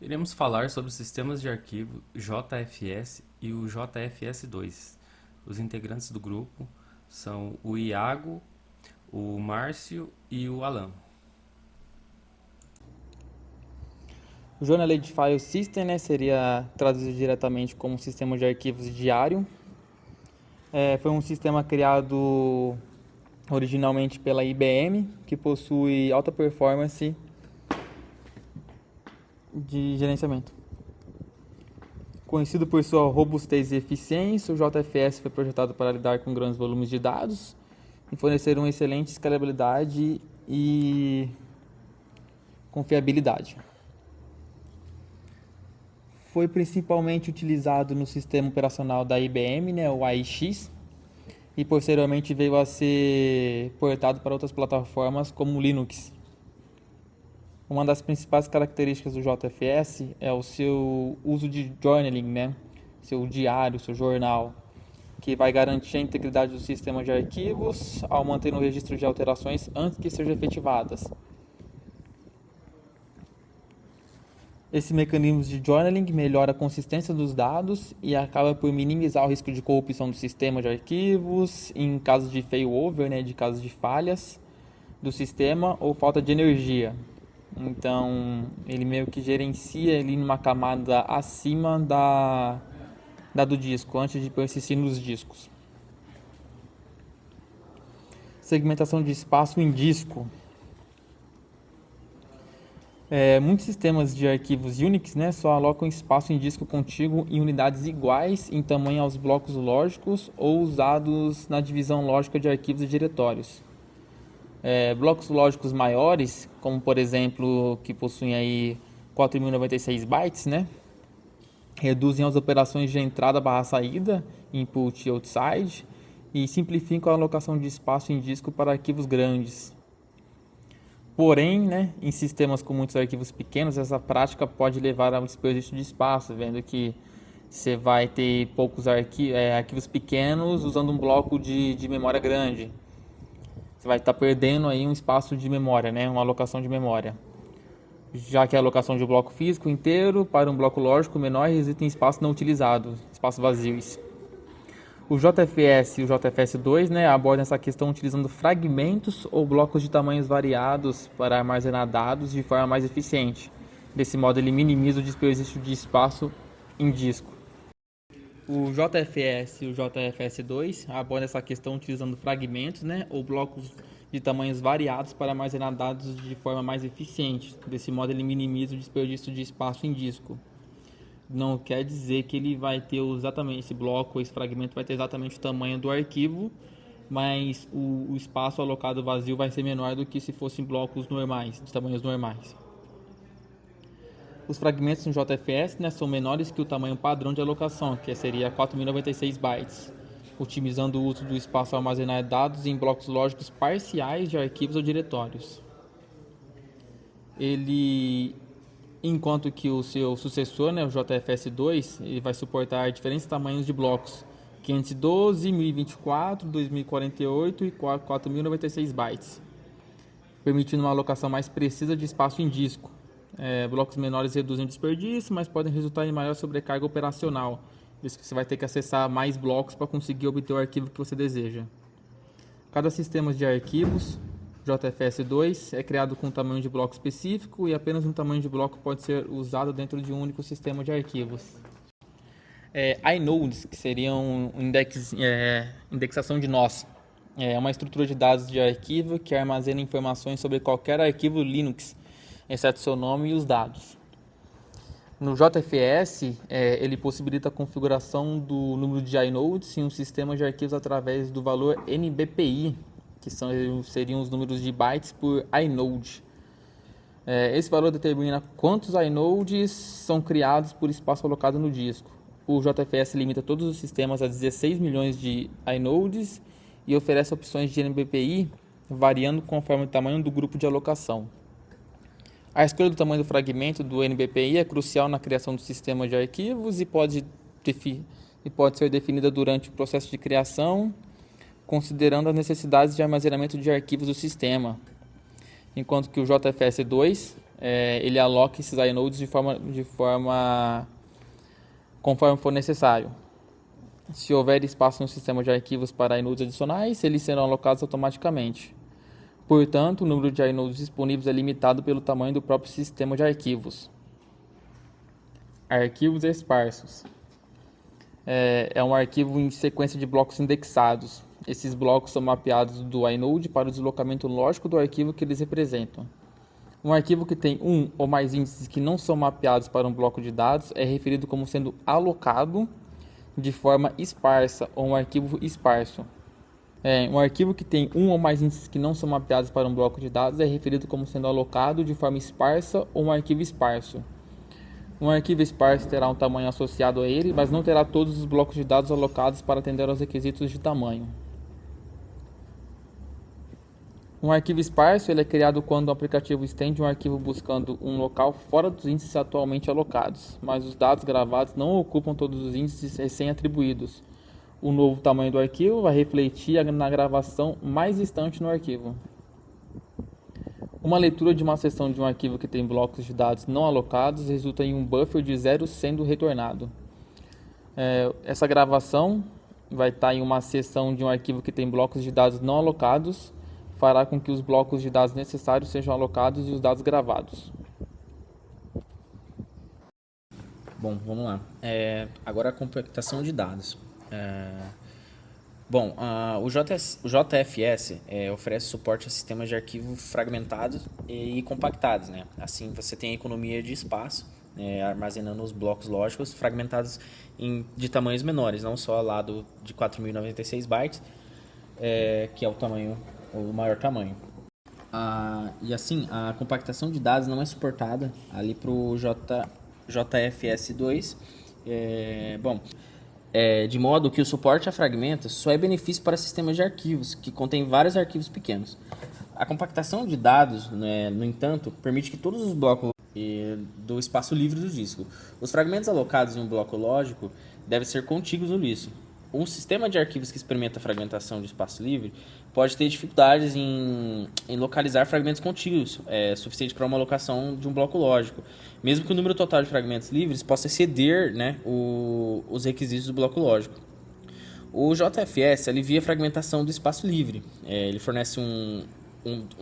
Iremos falar sobre os sistemas de arquivo JFS e o JFS2. Os integrantes do grupo são o Iago, o Márcio e o Alan. O Journaled File System, né, seria traduzido diretamente como um sistema de arquivos diário. Foi um sistema criado originalmente pela IBM, que possui alta performance de gerenciamento. Conhecido por sua robustez e eficiência, o JFS foi projetado para lidar com grandes volumes de dados e fornecer uma excelente escalabilidade e confiabilidade. Foi principalmente utilizado no sistema operacional da IBM, né, o AIX, e posteriormente veio a ser portado para outras plataformas como o Linux. Uma das principais características do JFS é o seu uso de journaling, né? Seu diário, seu jornal, que vai garantir a integridade do sistema de arquivos ao manter um registro de alterações antes que sejam efetivadas. Esse mecanismo de journaling melhora a consistência dos dados e acaba por minimizar o risco de corrupção do sistema de arquivos em caso de failover, né, de casos de falhas do sistema ou falta de energia. Então, ele meio que gerencia ele numa camada acima da do disco, antes de persistir nos discos. Segmentação de espaço em disco. Muitos sistemas de arquivos Unix, né, só alocam espaço em disco contíguo em unidades iguais em tamanho aos blocos lógicos ou usados na divisão lógica de arquivos e diretórios. Blocos lógicos maiores, como por exemplo, que possuem aí 4.096 bytes, né, reduzem as operações de entrada/saída, input e outside, e simplificam a alocação de espaço em disco para arquivos grandes. Porém, né, em sistemas com muitos arquivos pequenos, essa prática pode levar a um desperdício de espaço, vendo que você vai ter poucos arquivos pequenos usando um bloco de memória grande. Você vai estar perdendo aí um espaço de memória, né, uma alocação de memória. Já que a alocação de um bloco físico inteiro para um bloco lógico menor resulta em espaço não utilizado, espaços vazios. O JFS e o JFS2, né, abordam essa questão utilizando fragmentos ou blocos de tamanhos variados para armazenar dados de forma mais eficiente. Desse modo, ele minimiza o desperdício de espaço em disco. O JFS e o JFS2 abordam essa questão utilizando fragmentos, né, ou blocos de tamanhos variados para armazenar dados de forma mais eficiente. Desse modo, ele minimiza o desperdício de espaço em disco. Não quer dizer que ele vai ter exatamente esse bloco, esse fragmento vai ter exatamente o tamanho do arquivo, mas o espaço alocado vazio vai ser menor do que se fossem blocos normais, de tamanhos normais. Os fragmentos no JFS, né, são menores que o tamanho padrão de alocação, que seria 4.096 bytes, otimizando o uso do espaço ao armazenar dados em blocos lógicos parciais de arquivos ou diretórios. Enquanto que o seu sucessor, né, o JFS2, ele vai suportar diferentes tamanhos de blocos: 512, 1024, 2048 e 4096 bytes, permitindo uma alocação mais precisa de espaço em disco. Blocos menores reduzem o desperdício, mas podem resultar em maior sobrecarga operacional, visto que você vai ter que acessar mais blocos para conseguir obter o arquivo que você deseja. Cada sistema de arquivos JFS2 é criado com um tamanho de bloco específico e apenas um tamanho de bloco pode ser usado dentro de um único sistema de arquivos. inodes, que seriam indexação de nós. É uma estrutura de dados de arquivo que armazena informações sobre qualquer arquivo Linux, exceto seu nome e os dados. No JFS, ele possibilita a configuração do número de inodes em um sistema de arquivos através do valor NBPI, que seriam os números de bytes por inode. Esse valor determina quantos inodes são criados por espaço alocado no disco. O JFS limita todos os sistemas a 16 milhões de inodes e oferece opções de NBPI variando conforme o tamanho do grupo de alocação. A escolha do tamanho do fragmento do NBPI é crucial na criação do sistema de arquivos e pode ser definida durante o processo de criação, considerando as necessidades de armazenamento de arquivos do sistema. Enquanto que o JFS2 ele aloca esses inodes de forma conforme for necessário. Se houver espaço no sistema de arquivos para inodes adicionais, eles serão alocados automaticamente. Portanto, o número de inodes disponíveis é limitado pelo tamanho do próprio sistema de arquivos. Arquivos esparsos. É um arquivo em sequência de blocos indexados. Esses blocos são mapeados do inode para o deslocamento lógico do arquivo que eles representam. Um arquivo que tem um ou mais índices que não são mapeados para um bloco de dados é referido como sendo alocado de forma esparsa ou um arquivo esparso. Um arquivo que tem um ou mais índices que não são mapeados para um bloco de dados é referido como sendo alocado de forma esparsa ou um arquivo esparso. Um arquivo esparso terá um tamanho associado a ele, mas não terá todos os blocos de dados alocados para atender aos requisitos de tamanho. Um arquivo esparso ele é criado quando o aplicativo estende um arquivo buscando um local fora dos índices atualmente alocados, mas os dados gravados não ocupam todos os índices recém-atribuídos. O novo tamanho do arquivo vai refletir na gravação mais distante no arquivo. Uma leitura de uma seção de um arquivo que tem blocos de dados não alocados resulta em um buffer de 0 sendo retornado. Essa gravação vai estar em uma seção de um arquivo que tem blocos de dados não alocados, fará com que os blocos de dados necessários sejam alocados e os dados gravados. Bom, vamos lá. Agora a compactação de dados. O JFS oferece suporte a sistemas de arquivo fragmentados e compactados, né? Assim você tem a economia de espaço, armazenando os blocos lógicos fragmentados de tamanhos menores, não só lá de 4.096 bytes, que é o maior tamanho. E assim, a compactação de dados não é suportada ali para o JFS2. De modo que o suporte a fragmentos só é benefício para sistemas de arquivos, que contêm vários arquivos pequenos. A compactação de dados, né, no entanto, permite que todos os blocos do espaço livre do disco. Os fragmentos alocados em um bloco lógico devem ser contíguos no disco. Um sistema de arquivos que experimenta a fragmentação de espaço livre pode ter dificuldades em localizar fragmentos contíguos, suficiente para uma alocação de um bloco lógico, mesmo que o número total de fragmentos livres possa exceder, né, os requisitos do bloco lógico. O JFS alivia a fragmentação do espaço livre. Ele fornece um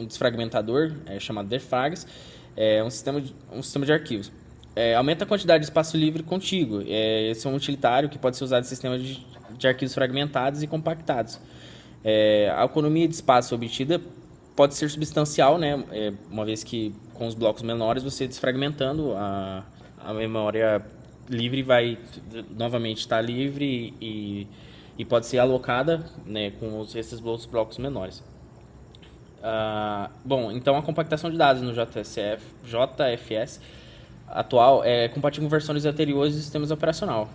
desfragmentador chamado defrags, um sistema de arquivos. Aumenta a quantidade de espaço livre contíguo. Esse é um utilitário que pode ser usado em sistemas de arquivos fragmentados e compactados. A economia de espaço obtida pode ser substancial, né? Uma vez que com os blocos menores você desfragmentando a memória livre vai novamente estar livre e pode ser alocada, né, com esses blocos menores. Então a compactação de dados no JFS atual é compatível com versões anteriores do sistema operacional.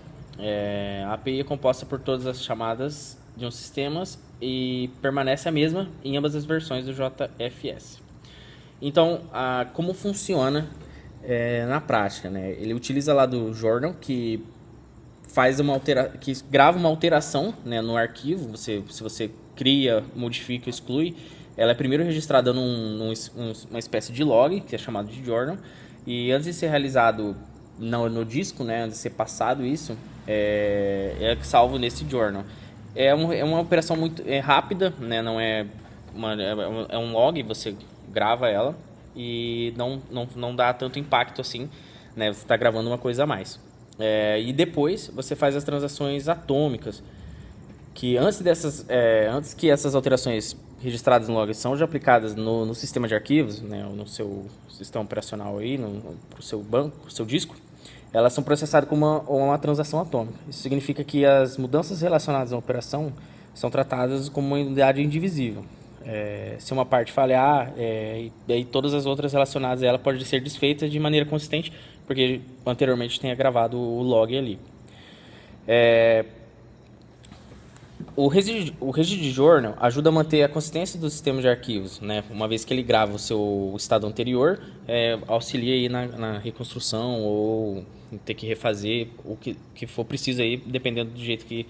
A API é composta por todas as chamadas de um sistema e permanece a mesma em ambas as versões do JFS. Então, como funciona na prática, né? Ele utiliza lá do Jordan, que que grava uma alteração, né, no arquivo. Se você cria, modifica, exclui, ela é primeiro registrada numa espécie de log, que é chamado de Jordan, e antes de ser realizado no disco, né, antes de ser passado isso, é salvo nesse Journal. É uma operação muito rápida, né, não é um log, você grava ela e não dá tanto impacto assim, né, você está gravando uma coisa a mais. E depois você faz as transações atômicas, que antes que essas alterações registradas no log são já aplicadas no sistema de arquivos, né, no seu sistema operacional aí, pro seu banco, pro seu disco, elas são processadas como uma transação atômica. Isso significa que as mudanças relacionadas à operação são tratadas como uma unidade indivisível. Se uma parte falhar, e daí todas as outras relacionadas a ela podem ser desfeitas de maneira consistente, porque anteriormente tenha gravado o log ali. O Registry Journal ajuda a manter a consistência do sistema de arquivos, né? Uma vez que ele grava o seu estado anterior, auxilia aí na reconstrução ou ter que refazer o que for preciso aí, dependendo do jeito que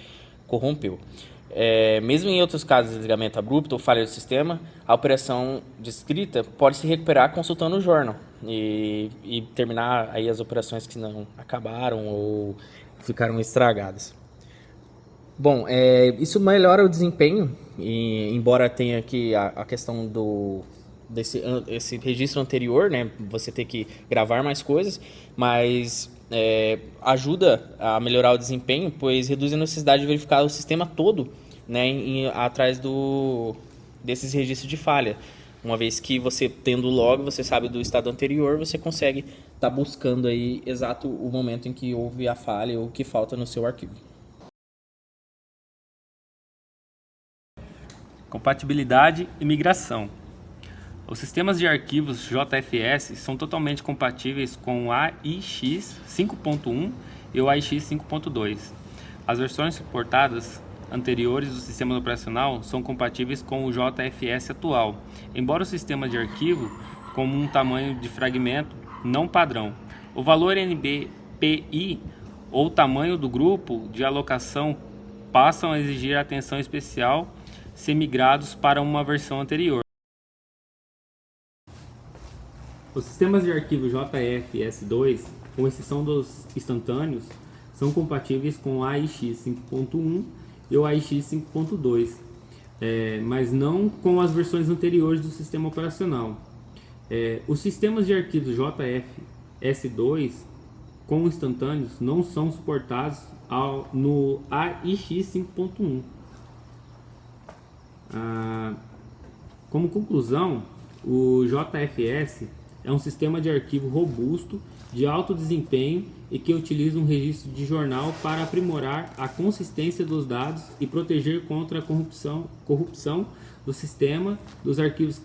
corrompeu. Mesmo em outros casos de desligamento abrupto ou falha do sistema, a operação descrita pode se recuperar consultando o Journal. e terminar aí as operações que não acabaram ou ficaram estragadas. Bom, isso melhora o desempenho, embora tenha aqui a questão desse registro anterior, né? Você ter que gravar mais coisas, mas ajuda a melhorar o desempenho, pois reduz a necessidade de verificar o sistema todo, né? Atrás desses registros de falha. Uma vez que você tendo o log, você sabe do estado anterior, você consegue estar buscando aí exato o momento em que houve a falha ou o que falta no seu arquivo. Compatibilidade e migração. Os sistemas de arquivos JFS são totalmente compatíveis com o AIX 5.1 e o AIX 5.2. As versões suportadas anteriores do sistema operacional são compatíveis com o JFS atual, embora o sistema de arquivo com um tamanho de fragmento não padrão. O valor NBPI ou tamanho do grupo de alocação passam a exigir atenção especial se migrados para uma versão anterior. Os sistemas de arquivo JFS2, com exceção dos instantâneos, são compatíveis com o AIX 5.1 e o AIX 5.2, mas não com as versões anteriores do sistema operacional. Os sistemas de arquivos JFS2 com instantâneos não são suportados no AIX 5.1. Como conclusão, o JFS é um sistema de arquivo robusto, de alto desempenho e que utiliza um registro de jornal para aprimorar a consistência dos dados e proteger contra a corrupção do sistema dos arquivos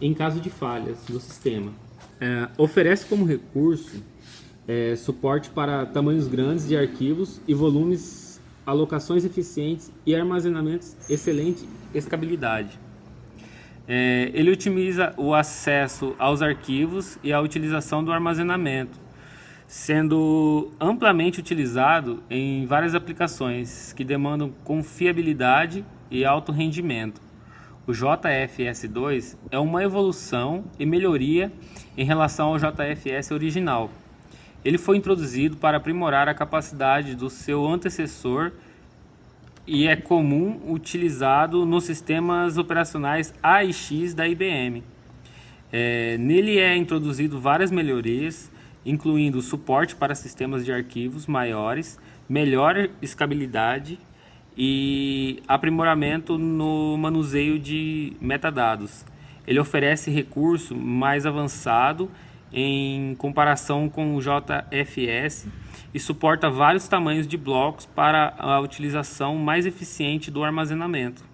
em caso de falhas do sistema. Oferece como recurso suporte para tamanhos grandes de arquivos e volumes, alocações eficientes e armazenamentos excelente escalabilidade. Ele otimiza o acesso aos arquivos e a utilização do armazenamento, sendo amplamente utilizado em várias aplicações que demandam confiabilidade e alto rendimento. O JFS2 é uma evolução e melhoria em relação ao JFS original. Ele foi introduzido para aprimorar a capacidade do seu antecessor e é comum utilizado nos sistemas operacionais AIX da IBM. Nele é introduzido várias melhorias, incluindo suporte para sistemas de arquivos maiores, melhor escalabilidade e aprimoramento no manuseio de metadados. Ele oferece recurso mais avançado em comparação com o JFS e suporta vários tamanhos de blocos para a utilização mais eficiente do armazenamento.